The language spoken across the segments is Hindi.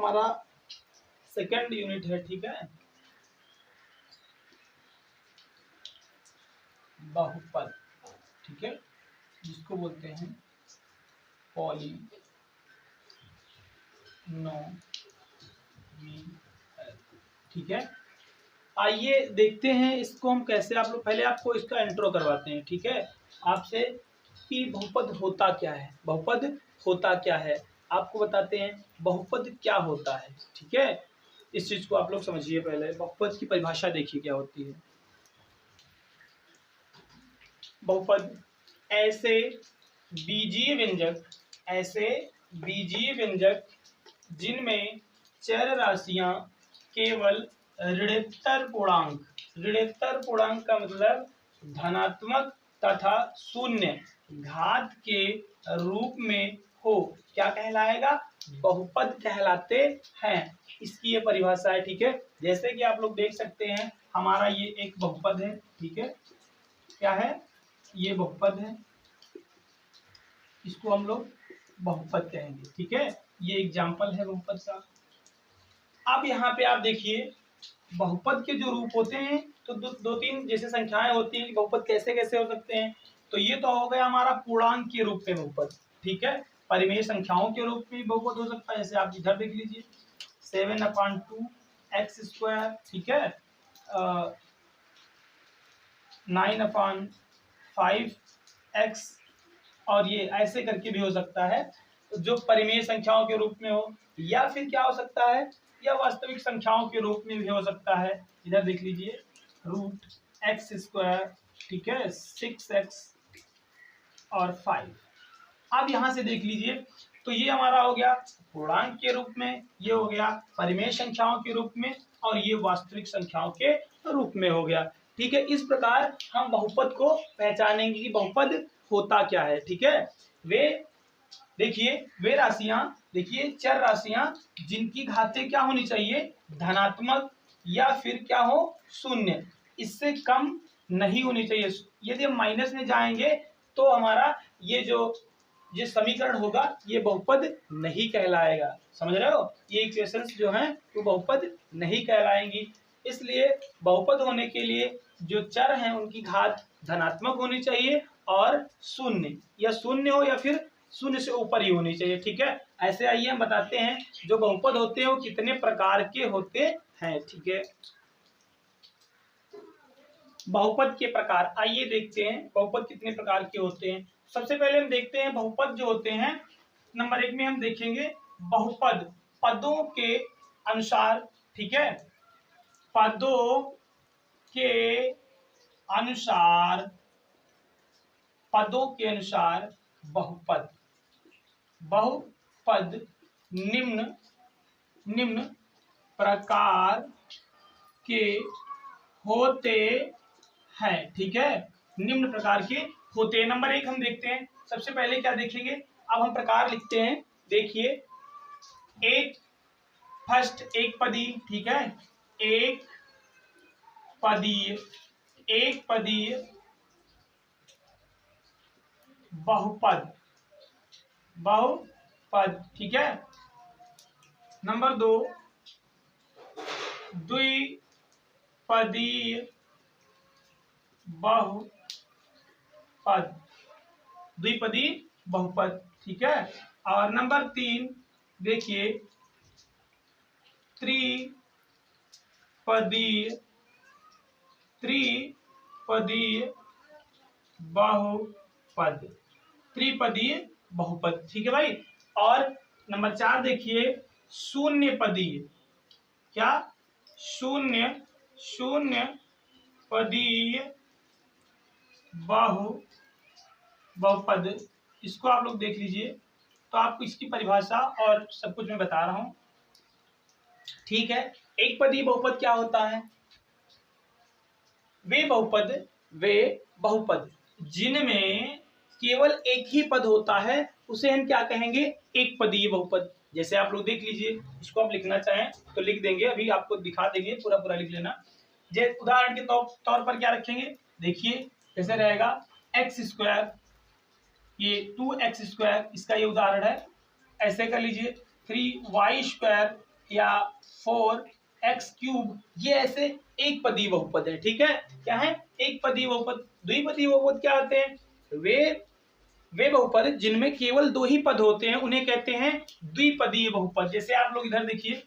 हमारा सेकंड यूनिट है, ठीक है। बहुपद, ठीक है, जिसको बोलते हैं पॉलीनोमियल, ठीक है। आइए देखते हैं इसको हम कैसे, आप लोग पहले आपको इसका इंट्रो करवाते हैं, ठीक है, आपसे कि बहुपद होता क्या है, बहुपद होता क्या है, आपको बताते हैं बहुपद क्या होता है, ठीक है। इस चीज को आप लोग समझिए। पहले बहुपद की परिभाषा देखिए क्या होती है। बहुपद ऐसे बीजीय व्यंजक, ऐसे बीजीय व्यंजक जिनमें चर राशियां केवल ऋणोत्तर पूर्णांक, ऋणोत्तर पूर्णांक का मतलब धनात्मक तथा शून्य घात के रूप में हो, क्या कहलाएगा, बहुपद कहलाते हैं। इसकी ये परिभाषा है, ठीक है। जैसे कि आप लोग देख सकते हैं हमारा ये एक बहुपद है, ठीक है, क्या है, ये बहुपद है, इसको हम लोग बहुपद कहेंगे, ठीक है। ये एग्जाम्पल है बहुपद का। अब यहाँ पे आप देखिए बहुपद के जो रूप होते हैं तो दो तीन जैसे संख्याएं होती हैं कि बहुपद कैसे कैसे हो सकते हैं। तो ये तो हो गया हमारा पूर्णांक के रूप में बहुपद, ठीक है। परिमेय संख्याओं के रूप में बहुपद हो सकता है, जैसे आप इधर देख लीजिए 7/2x², ठीक है, 9/5x, और ये ऐसे करके भी हो सकता है, जो परिमेय संख्याओं के रूप में हो, या फिर क्या हो सकता है, या वास्तविक संख्याओं के रूप में भी हो सकता है। इधर देख लीजिए √x², ठीक है, 6x और 5। अब यहां से देख लीजिए तो ये हमारा हो गया पूर्णांक के रूप में, ये हो गया परिमेय संख्याओं के रूप में, और ये वास्तविक संख्याओं के रूप में हो गया, ठीक है। इस प्रकार हम बहुपद को पहचानेंगे कि बहुपद होता क्या है, ठीक है। वे देखिए, वे राशियां, देखिए चर राशियां जिनकी घातें क्या होनी चाहिए, धनात्मक या फिर क्या हो, शून्य, इससे कम नहीं होनी चाहिए। यदि हम माइनस में जाएंगे तो हमारा ये समीकरण होगा, ये बहुपद नहीं कहलाएगा, समझ रहे हो। ये इक्वेशंस जो हैं वो बहुपद नहीं कहलाएंगी। इसलिए बहुपद होने के लिए जो चर हैं उनकी घात धनात्मक होनी चाहिए, और शून्य, या शून्य हो या फिर शून्य से ऊपर ही होनी चाहिए, ठीक है। ऐसे आइए हम बताते हैं जो बहुपद होते हैं वो कितने प्रकार के होते हैं, ठीक है। बहुपद के प्रकार आइए देखते हैं, बहुपद कितने प्रकार के होते हैं। सबसे पहले हम देखते हैं बहुपद जो होते हैं, नंबर 1 में हम देखेंगे बहुपद पदों के अनुसार, ठीक है, पदों के अनुसार, पदों के अनुसार बहुपद, बहुपद निम्न प्रकार के होते हैं, ठीक है, निम्न प्रकार के होते हैं। नंबर 1 हम देखते हैं, सबसे पहले क्या देखेंगे, अब हम प्रकार लिखते हैं, देखिए एक पदी, ठीक है, एक पदीय बहुपद, ठीक है। नंबर 2 द्विपदीय बहुपद, ठीक है। और नंबर 3 देखिए त्रिपदीय बहुपद, ठीक है भाई। और नंबर 4 देखिए शून्य पदीय, क्या, शून्य पदीय बहुपद, इसको आप लोग देख लीजिए। तो आपको इसकी परिभाषा और सब कुछ मैं बता रहा हूं, ठीक है। एक पदीय बहुपद क्या होता है, वे बहुपद जिनमें केवल एक ही पद होता है उसे हम क्या कहेंगे, एक पदीय बहुपद। जैसे आप लोग देख लीजिए, इसको आप लिखना चाहें तो लिख देंगे, अभी आपको दिखा देंगे, पूरा लिख लेना। जैसे उदाहरण के तौर पर क्या रखेंगे, देखिए कैसे रहेगा, x², ये 2x², इसका ये उदाहरण है। ऐसे कर लीजिए 3y², या 4x³ ये ऐसे एक पदीय बहुपद है। ठीक है, क्या है? एक पदीय बहुपद। द्विपदीय बहुपद क्या होते हैं? वे बहुपद जिनमें केवल दो ही पद होते हैं उन्हें कहते हैं द्विपदीय बहुपद। जैसे आप लोग इधर देखिए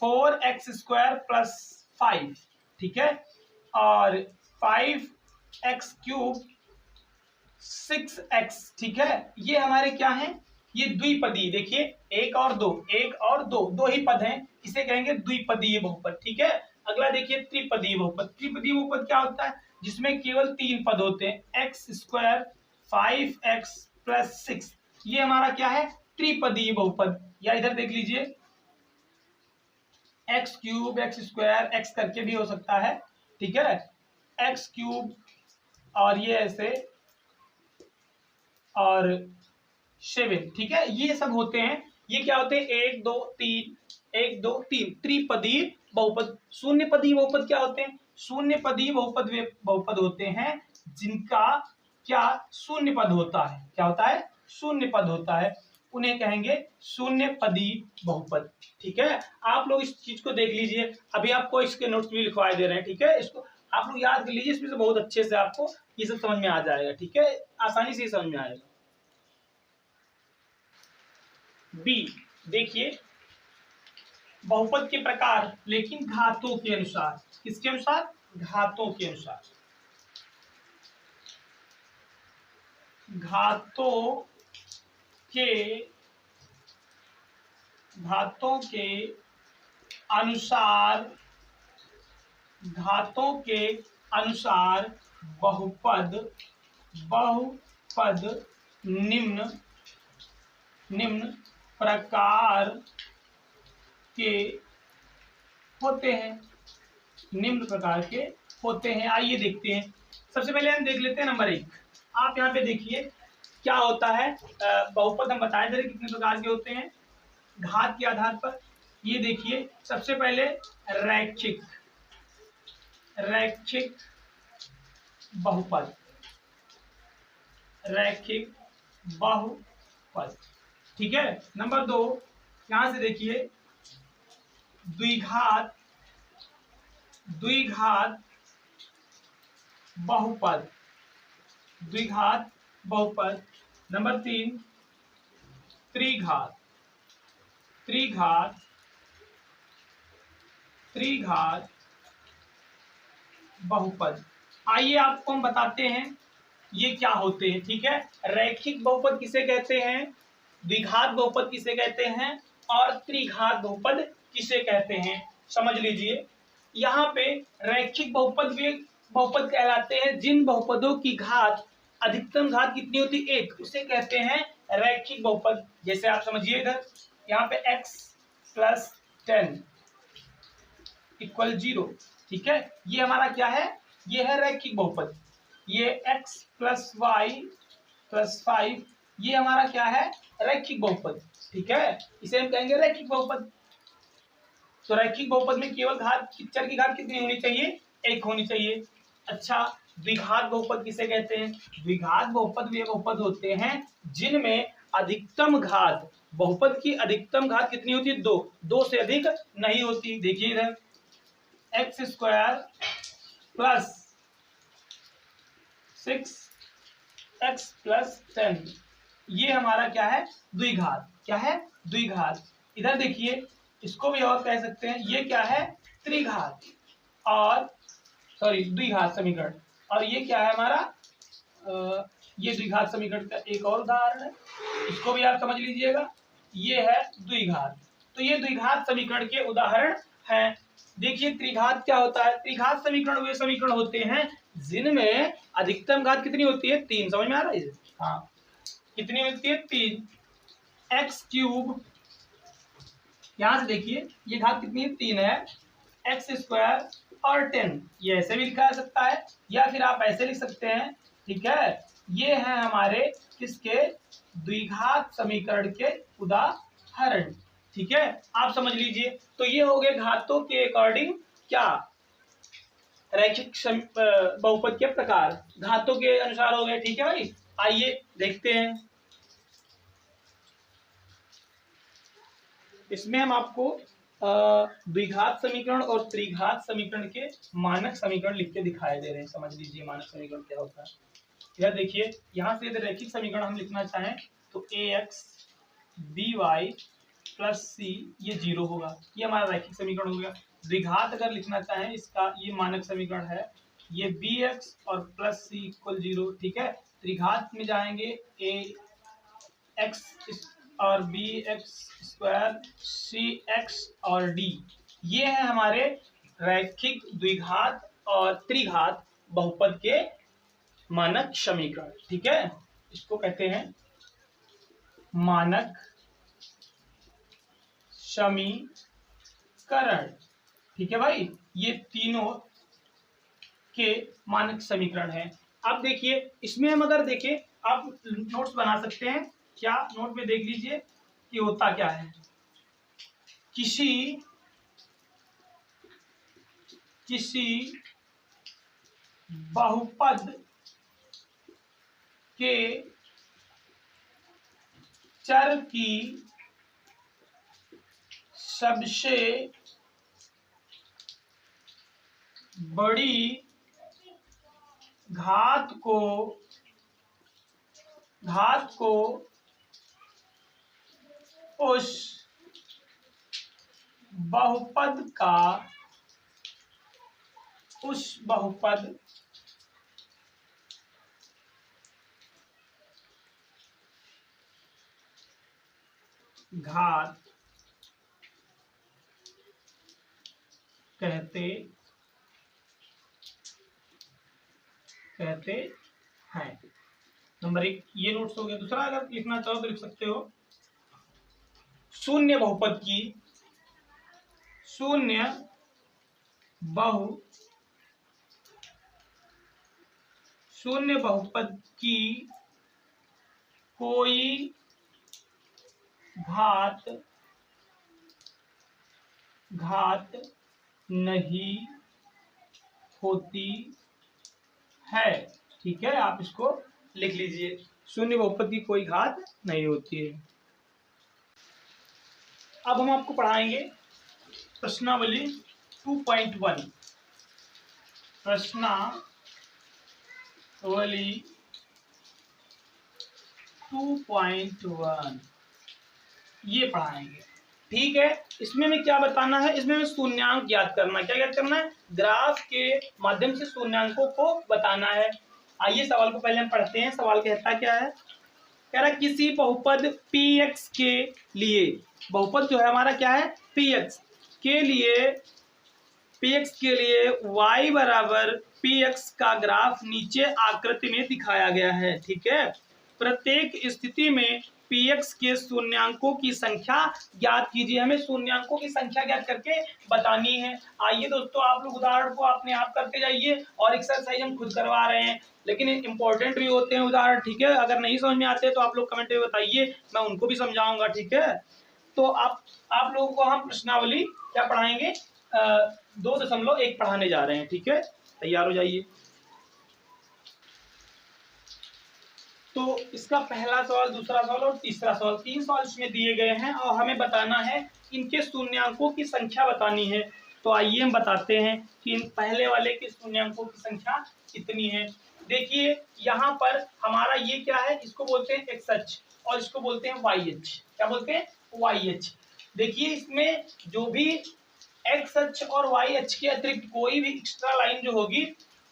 4x² + 5, ठीक है, और 5x³ 6x, ठीक है, ये हमारे क्या हैं? ये द्विपदीय। देखिए एक और दो ही पद हैं, इसे कहेंगे द्विपदीय बहुपद। ठीक है, अगला देखिए त्रिपदीय बहुपद। त्रिपदीय बहुपद क्या होता है? जिसमें केवल तीन पद होते हैं, x², 5x + 6, ये हमारा क्या है? त्रिपदीय बहुपद। या इधर देख लीजिए x³ x² x करके भी हो सकता है, ठीक है, x³ और ये ऐसे और 7, ठीक है, ये सब होते हैं। ये क्या होते हैं? 1 2 3, 1 2 3 त्रिपदीय बहुपद। शून्य पदीय बहुपद क्या होते हैं? शून्य पदीय बहुपद वे बहुपद होते हैं जिनका क्या शून्य पद होता है। क्या होता है? शून्य पद होता है, उन्हें कहेंगे शून्य पदीय बहुपद। ठीक है, आप लोग इस चीज को देख लीजिए, अभी आपको इसके नोट्स भी लिखवाए दे रहे हैं। ठीक है, इसको आप लोग याद कर लीजिए, इसमें से बहुत अच्छे से आपको ये सब समझ में आ जाएगा। ठीक है, आसानी से समझ में आएगा। बी देखिए, बहुपद के प्रकार लेकिन घातों के अनुसार। किसके अनुसार? घातों के अनुसार। घातों के अनुसार बहुपद निम्न प्रकार के होते हैं। निम्न प्रकार के होते हैं, आइए देखते हैं। सबसे पहले हम देख लेते हैं नंबर 1। आप यहाँ पे देखिए क्या होता है। बहुपद हम बताए थे कितने प्रकार के होते हैं घात के आधार पर। ये देखिए सबसे पहले रैखिक बहुपद। रैखिक बहुपद, ठीक है। नंबर 2, यहां से देखिए द्विघात बहुपद। नंबर 3, त्रिघात बहुपद। आइए आपको हम बताते हैं ये क्या होते हैं। ठीक है, रैखिक बहुपद किसे कहते हैं, द्विघात बहुपद किसे कहते हैं, और त्रिघात बहुपद किसे कहते हैं, समझ लीजिए। यहाँ पे रैखिक बहुपद वे बहुपद कहलाते हैं जिन बहुपदों की घात अधिकतम घात कितनी होती है? 1, उसे कहते हैं रैखिक बहुपद। जैसे आप समझिए इधर यहाँ पे x + 10 = 0, ठीक है, ये हमारा क्या है? ये है रैखिक बहुपद। ये x + y + 5 ये हमारा क्या है? रैखिक बहुपद। ठीक है, इसे हम कहेंगे रैखिक बहुपद। तो रैखिक बहुपद में केवल चर की घात कितनी होनी चाहिए? 1 होनी चाहिए। अच्छा, द्विघात बहुपद किसे कहते हैं? द्विघात बहुपद वे बहुपद होते हैं जिनमें अधिकतम घात, बहुपद की अधिकतम घात कितनी होती है? 2 से अधिक नहीं होती। देखिए इधर x² + 6x + 10 ये हमारा क्या है? द्विघात। क्या है? द्विघात। इधर देखिए इसको भी और कह सकते हैं, ये क्या है? त्रिघात और द्विघात समीकरण। और ये क्या है हमारा? ये द्विघात समीकरण का एक और उदाहरण है, इसको भी आप समझ लीजिएगा। ये है द्विघात। तो ये द्विघात समीकरण के उदाहरण हैं। देखिए त्रिघात क्या होता है? त्रिघात समीकरण वे समीकरण होते हैं जिनमें अधिकतम घात कितनी होती है? 3। समझ में आ रहा है? हाँ, कितनी होती है? 3। x³ यहां से देखिए ये घात कितनी है? 3 है। x² और 10 ये ऐसे भी लिखा जा सकता है, या फिर आप ऐसे लिख सकते हैं। ठीक है, ये है हमारे किसके? द्विघात समीकरण के उदाहरण। ठीक है, आप समझ लीजिए। तो ये हो गए घातों के अकॉर्डिंग क्या? रैखिक बहुपद के प्रकार घातों के अनुसार हो गए। ठीक है भाई, आइए देखते हैं। इसमें हम आपको द्विघात समीकरण और त्रिघात समीकरण के मानक समीकरण लिख के दिखाई दे रहे हैं। समझ लीजिए मानक समीकरण क्या होता है। यह देखिए, यहाँ से यदि रैखिक समीकरण हम लिखना चाहें तो ax by प्लस सी ये 0 होगा, ये हमारा रैखिक समीकरण हो गया। द्विघात अगर लिखना चाहें इसका, ये मानक समीकरण है, ये bx और प्लस सी इक्वल 0, ठीक है। त्रिघात में जाएंगे ax और bx स्क्वायर cx और d, ये है हमारे रैखिक द्विघात और त्रिघात बहुपद के मानक समीकरण, ठीक है। इसको कहते हैं मानक समीकरण, ठीक है भाई। ये तीनों के मानक समीकरण है। अब देखिए, इसमें हम अगर देखें, आप नोट्स बना सकते हैं, क्या नोट में देख लीजिए कि होता क्या है। किसी बहुपद के चर की सबसे बड़ी घात को उस बहुपद घात कहते हैं। नंबर 1 ये नोट्स हो गया। दूसरा अगर लिखना चाहो तो लिख सकते हो, शून्य बहुपद की कोई घात नहीं होती है, ठीक है। आप इसको लिख लीजिए, शून्य बहुपद की कोई घात नहीं होती है। अब हम आपको पढ़ाएंगे प्रश्नावली 2.1। प्रश्नावली 2.1 ये पढ़ाएंगे, ठीक है। इसमें हमें क्या बताना है, इसमें हमें शून्यांक ज्ञात करना है। क्या ज्ञात करना है? ग्राफ के माध्यम से शून्यांकों को बताना है। आइए सवाल को पहले हम पढ़ते हैं। सवाल कहता क्या है? कह रहा है किसी बहुपद px के लिए, बहुपद जो है हमारा क्या है? px के लिए y बराबर px का ग्राफ नीचे आकृति में दिखाया गया है, ठीक है। प्रत्येक स्थिति में px के शून्यांकों की संख्या ज्ञात कीजिए। हमें शून्यांकों की संख्या ज्ञात करके बतानी है। आइए दोस्तों, आप लोग उदाहरण को अपने आप करते जाइए और एक्सरसाइज हम खुद करवा रहे हैं, लेकिन इंपॉर्टेंट भी होते हैं उदाहरण, ठीक है। अगर नहीं समझ में आते तो आप लोग कमेंट में बताइए, मैं उनको भी समझाऊंगा, ठीक है। तो आप लोगों को हम प्रश्नावली क्या पढ़ाएंगे? 2.1 पढ़ाने जा रहे हैं, ठीक है। तैयार हो जाइए। तो इसका पहला सवाल, दूसरा सवाल और तीसरा सवाल, 3 सवाल इसमें दिए गए हैं और हमें बताना है, इनके शून्यांकों की संख्या बतानी है। तो आइए हम बताते हैं कि इन पहले वाले के शून्यांकों की संख्या कितनी है। देखिए यहाँ पर हमारा ये क्या है, इसको बोलते हैं एक्स अक्ष और इसको बोलते हैं वाई अक्ष। क्या बोलते हैं? वाई अक्ष। देखिए इसमें जो भी एक्स अक्ष और वाई अक्ष के अतिरिक्त कोई भी एक्स्ट्रा लाइन जो होगी,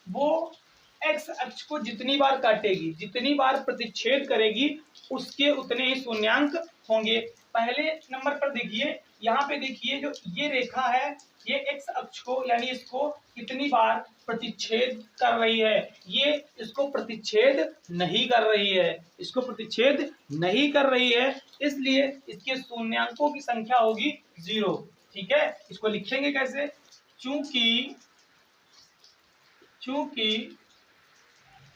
वो एक्स अक्ष को जितनी बार काटेगी, जितनी बार प्रतिच्छेद करेगी, उसके उतने ही शून्यांक होंगे। पहले नंबर पर देखिए, यहाँ पे देखिए जो ये रेखा है, ये एक्स अक्ष को यानी इसको कितनी बार प्रतिच्छेद कर रही है? ये इसको प्रतिच्छेद नहीं कर रही है, इसको प्रतिच्छेद नहीं कर रही है, इसलिए इसके शून्यांकों की संख्या होगी 0, ठीक है। इसको लिखेंगे कैसे? चूंकि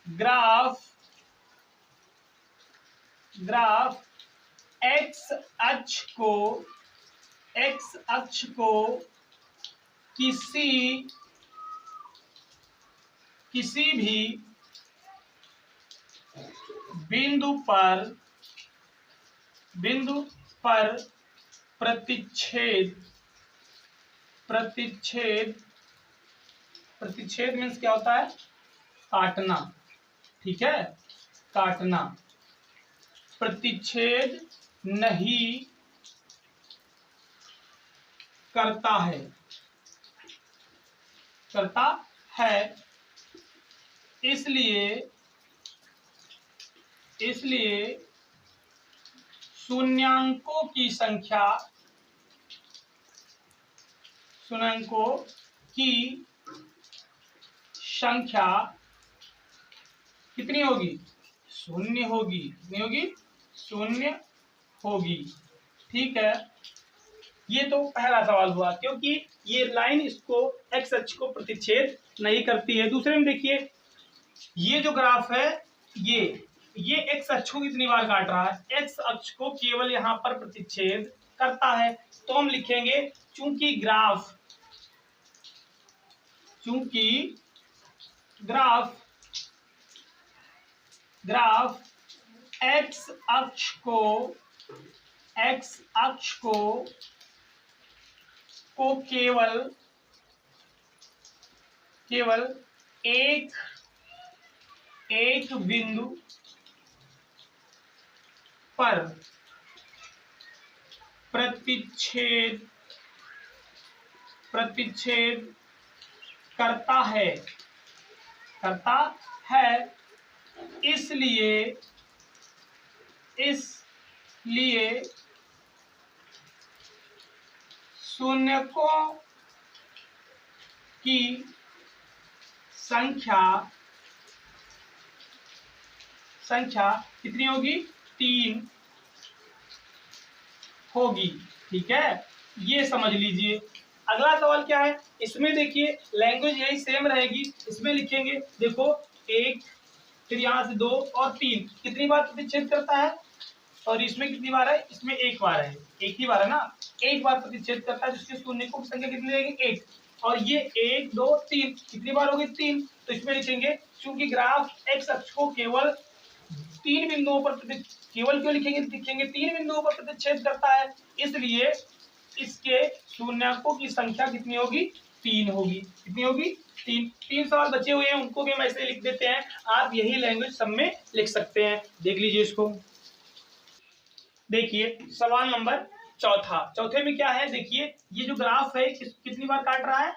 ग्राफ एक्स अक्ष को किसी भी बिंदु पर प्रतिच्छेद प्रतिच्छेद, प्रतिच्छेद मीन्स क्या होता है? काटना, ठीक है, काटना। प्रतिच्छेद नहीं करता है, करता है, इसलिए शून्यांकों की संख्या, शून्यांकों की संख्या कितनी होगी? शून्य होगी। कितनी होगी? शून्य होगी। ठीक है, ये तो पहला सवाल हुआ, क्योंकि ये लाइन इसको एक्स अक्ष को प्रतिच्छेद नहीं करती है। दूसरे में देखिए, ये जो ग्राफ है ये एक्स अक्ष को कितनी बार काट रहा है? एक्स अक्ष को केवल यहाँ पर प्रतिच्छेद करता है। तो हम लिखेंगे चूंकि ग्राफ एक्स अक्ष को केवल एक बिंदु पर प्रतिच्छेद करता है, इसलिए शून्यकों की संख्या कितनी होगी? 3 होगी। ठीक है, ये समझ लीजिए। अगला सवाल क्या है? इसमें देखिए लैंग्वेज यही सेम रहेगी। इसमें लिखेंगे, देखो 1, फिर यहाँ से 2 और 3 कितनी बार प्रतिच्छेद करता है? और इसमें कितनी बार है? इसमें 1 बार है, एक ही बार है ना, 1 बार प्रतिच्छेद करता है, जिसके शून्यकों की संख्या कितनी रहेगी? 1। और ये 1, 2, 3 कितनी बार होगी? 3। तो इसमें लिखेंगे चूंकि ग्राफ एक्स अक्ष को केवल 3 बिंदुओं पर केवल क्यों लिखेंगे? 3 बिंदुओं पर प्रतिच्छेद करता है, इसलिए इसके शून्यकों की संख्या कितनी होगी? 3 होगी। कितनी होगी? 3 सवाल बचे हुए हैं, उनको भी हम ऐसे लिख देते हैं। आप यही लैंग्वेज सब में लिख सकते हैं। देख लीजिए इसको। देखिए सवाल नंबर चौथे में क्या है? देखिए ये जो ग्राफ है कितनी बार काट रहा है?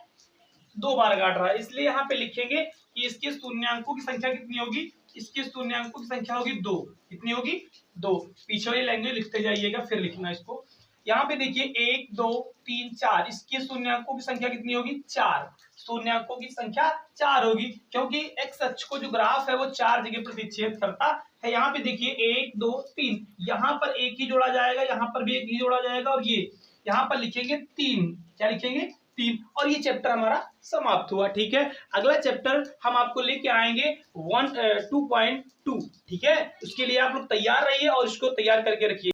2 बार काट रहा है, इसलिए यहाँ पे लिखेंगे कि इसके शून्यकों की संख्या कितनी होगी? इसके शून्यकों की संख्या होगी 2। कितनी होगी? 2। पीछे वाली लैंग्वेज लिखते जाइएगा, फिर लिखना इसको। यहाँ पे देखिए 1, 2, 3, 4 इसके शून्यकों की संख्या कितनी होगी? 4। शून्यकों की संख्या 4 होगी, क्योंकि एक्स अक्ष को जो ग्राफ है वो 4 जगह प्रतिच्छेद करता है। यहाँ पे देखिए 1, 2, 3, यहाँ पर 1 ही जोड़ा जाएगा, यहाँ पर भी 1 ही जोड़ा जाएगा, और ये यहाँ पर लिखेंगे 3। क्या लिखेंगे? 3। और ये चैप्टर हमारा समाप्त हुआ। ठीक है, अगला चैप्टर हम आपको लेके आएंगे 2.2। ठीक है, उसके लिए आप लोग तैयार रहिए और इसको तैयार करके रखिए।